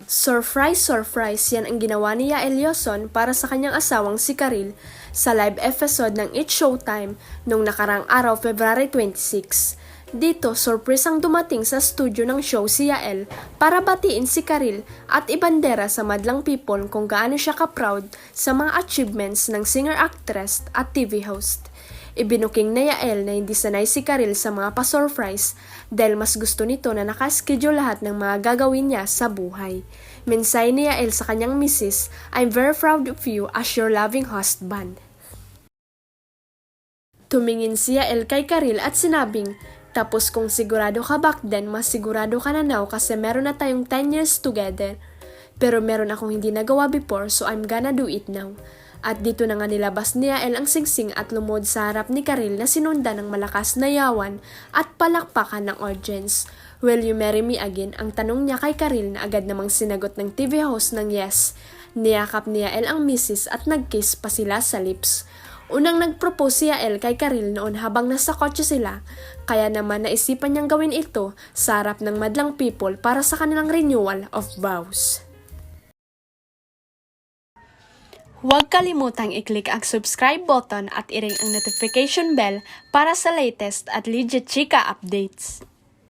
Surprise, surprise, yan ang ginawa ni Yael Yoson para sa kanyang asawang si Karil sa live episode ng It's Showtime noong nakarang araw, February 26. Dito, surprise ang dumating sa studio ng show si Yael para batiin si Karil at ibandera sa madlang people kung gaano siya ka-proud sa mga achievements ng singer-actress at TV host. Ibinuking na Yael na hindi sanay si Karil sa mga pa-surprise dahil mas gusto nito na nakaschedule lahat ng mga gagawin niya sa buhay. Mensahe ni Yael sa kanyang misis, "I'm very proud of you as your loving husband." Tumingin si Yael kay Karil at sinabing, "Tapos kung sigurado ka back then, mas sigurado ka na now kasi meron na tayong 10 years together. Pero meron akong hindi nagawa before so I'm gonna do it now." At dito na nga nilabas ni Yael ang singsing at lumod sa harap ni Karil na sinundan ng malakas na yawan at palakpakan ng audience. "Will you marry me again?" Ang tanong niya kay Karil na agad namang sinagot ng TV host ng yes. Niyakap ni Yael ang misis at nag-kiss pa sila sa lips. Unang nag-propose si Yael kay Karil noon habang nasa kotse sila, kaya naman naisipan niyang gawin ito sa harap ng madlang people para sa kanilang renewal of vows. Huwag kalimutang i-click ang subscribe button at i-ring ang notification bell para sa latest at legit chika updates.